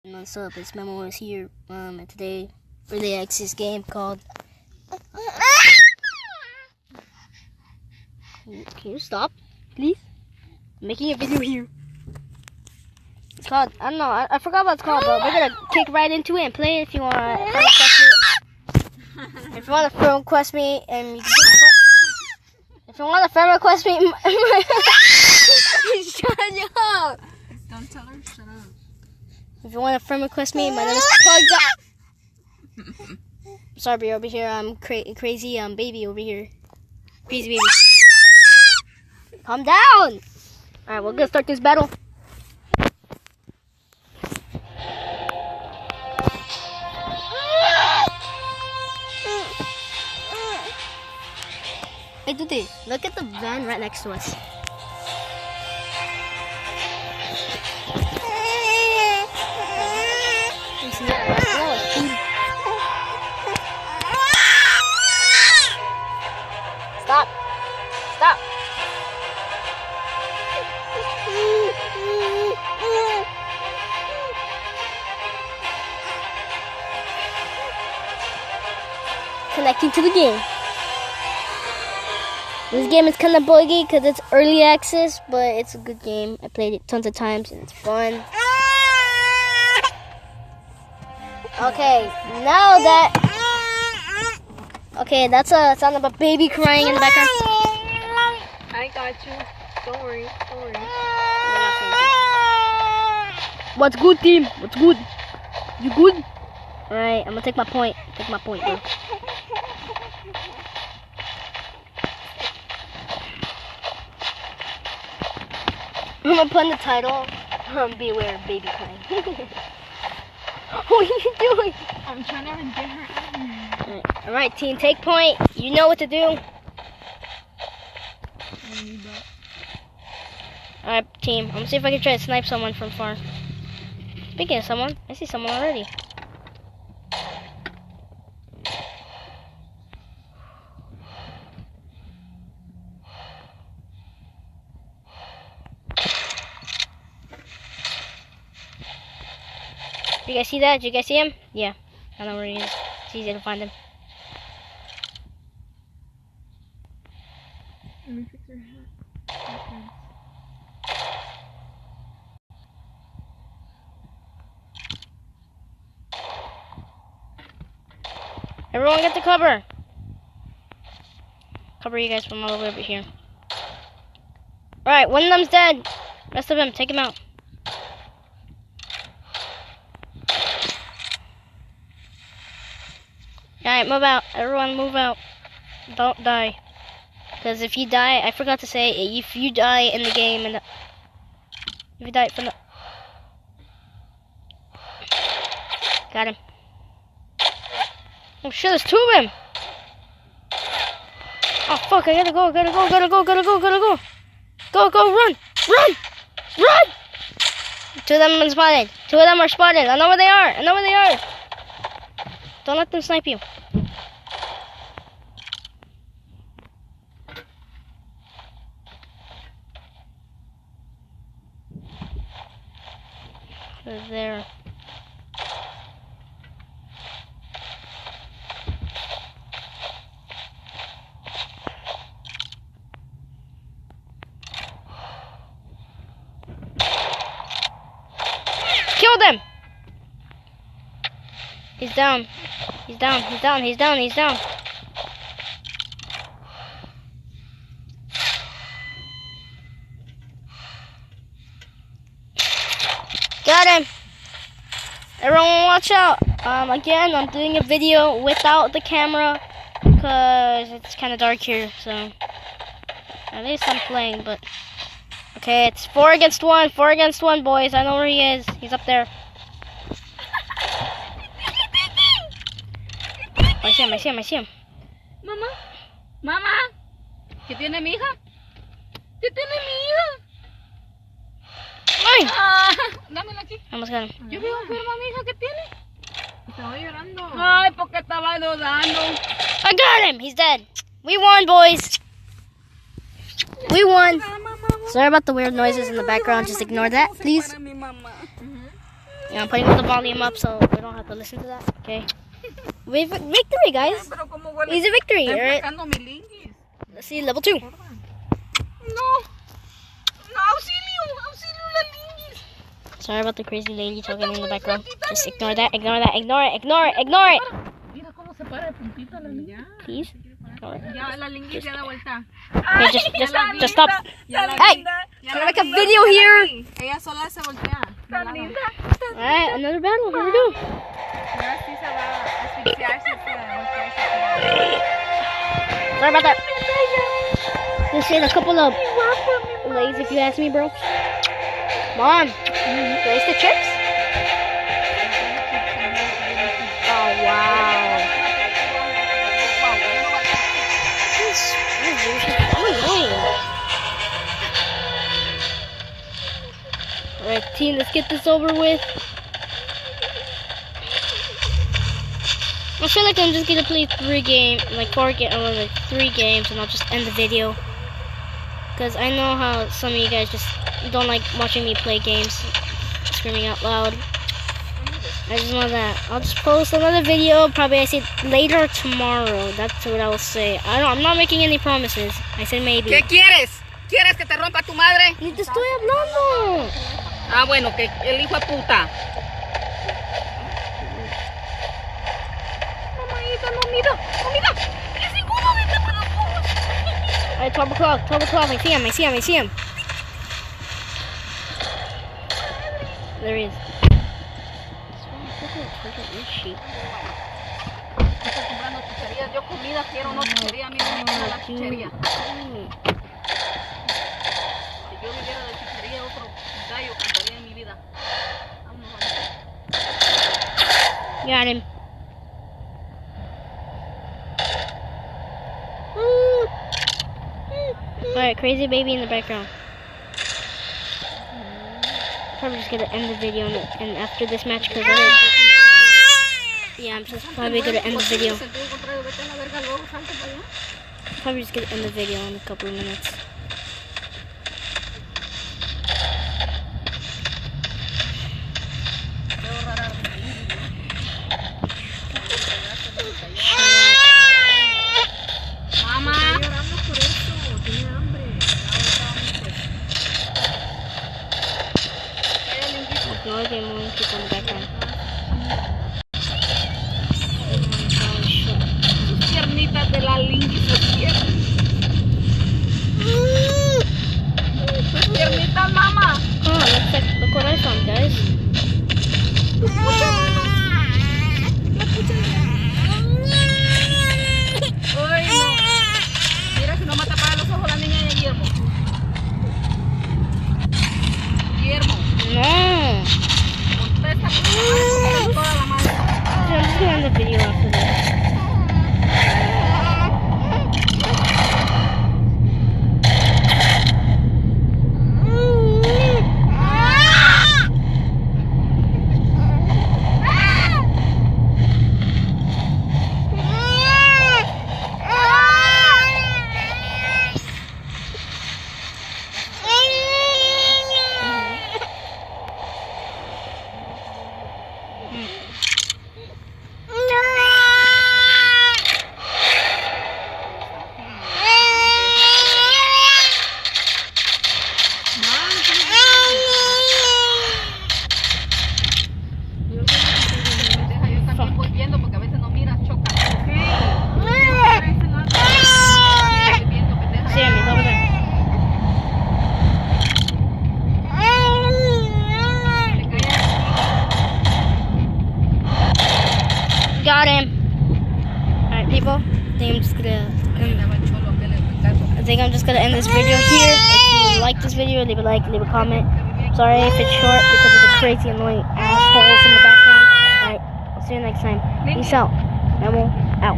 What's up? It's Memo is here. And today for the Axis game called. Can you stop, please? I'm making a video here. It's called. I don't know. I forgot what it's called, but we're gonna kick right into it and play it. If you wanna if you wanna friend request me, and you can if you wanna friend request me, shut up. Don't tell her. Shut up. If you want to friend request me, my name is Plugged Up. Sorry, over here. I'm crazy baby over here. Crazy baby. Calm down. All right, we're gonna start this battle. Hey, Tuti, look at the van right next to us. Stop! Stop! Connecting to the game. This game is kind of buggy because it's early access, but it's a good game. I played it tons of times and it's fun. Okay, now that... Okay, that's a sound of a baby crying in the background. I got you. Don't worry. Don't worry. What's good, team? What's good? You good? Alright, I'm gonna take my point. Take my point, bro. I'm gonna put in the title, beware baby crying. What are you doing? I'm trying to get her out of here. Alright, team, take point. You know what to do. Alright, team, I'm gonna see if I can try to snipe someone from far. Speaking of someone, I see someone already. Did you guys see that? Did you guys see him? Yeah, I know where he is. It's easy to find him. Let me fix her hat. Everyone get the cover. Cover you guys from all over here. Alright, one of them's dead. Rest of them, take him out. Alright, move out. Everyone move out. Don't die. Because if you die, I forgot to say, if you die in the game, if you die from the... Got him. Oh shit, there's two of him! Oh fuck, I gotta go. Go, run! Two of them have been spotted. Two of them are spotted. I know where they are. Don't let them snipe you. They're there. Kill them! He's down. He's down. Got him! Everyone watch out! Again, I'm doing a video without the camera because it's kind of dark here, so at least I'm playing, but okay, it's 4 against 1, boys. I know where he is. He's up there. I see him. Mamá. ¿Qué tiene mi hija? ¿Qué tiene mi hija? Ay! Dámela aquí. Almost got him. Yo veo enferma mi hija, ¿qué tiene? Estaba llorando. Ay, porque estaba dudando. I got him! He's dead. We won, boys. We won. Sorry about the weird noises in the background. Just ignore that, please. Yeah, I'm putting the volume up so we don't have to listen to that. Okay. Victory, guys. Pero como huele. Easy victory. Está Alright. enfrascando mi linguis. Let's see level 2. No. No, auxilio, auxilio la linguis. Sorry about the crazy lady talking in the background. Just ignore that. Ignore that. Ignore it. Ignore it. Ignore it. Mira cómo se para de puntita la linguis. Please. Ignore it. Ya la linguis ya da vuelta. Okay, just stop. Hey, trying to make a video here. Ella sola se voltea. Tan linda. Alright, another battle. Here we go. Ahora sí se va a asfixiar si se Sorry about that. Just hit a couple of legs if you ask me, bro. Come on. Raise the chips. Oh, wow. This is so annoying. Alright, team, let's get this over with. I feel like I'm just gonna play 3 games, like 3 games, and I'll just end the video. Because I know how some of you guys just don't like watching me play games, screaming out loud. I just want that. I'll just post another video, probably I said later or tomorrow. That's what I will say. I'm not making any promises. I said maybe. ¿Qué quieres? ¿Quieres que te rompa tu madre? Ni te estoy hablando. Ah, bueno, que el hijo de puta. Mamadita, no mira, no mira. Es seguro, vete para los ojos. Alright, 12 o'clock, 12 o'clock. I see him. There he is. Estoy comprando chucherías. Yo comida quiero, no chuchería. A mí no me gusta la chuchería. Si yo viviera de chuchería, otro gallo cantaría en mi vida. Vámonos, vamos. Got him. Alright, crazy baby in the background. Probably just gonna end the video and after this match because yeah, I'm just probably gonna end the video. Probably just gonna end the video in a couple of minutes. No, I didn't want to keep on the background. Piernitas de la linguis se pierden. Tus piernitas, mamá. Oh, look what I found, guys. Tu pucha, mamá. La pucha. Uy, no. Mira si no me tapa los ojos la niña de Guillermo. Guillermo. No. Contesta con toda la madre. I'm just gonna end the video after this. Got him. Alright, people. I think I'm just gonna end this video here. If you like this video, leave a like, leave a comment. Sorry if it's short because of the crazy annoying assholes in the background. Alright, I'll see you next time. Peace out. Memo out.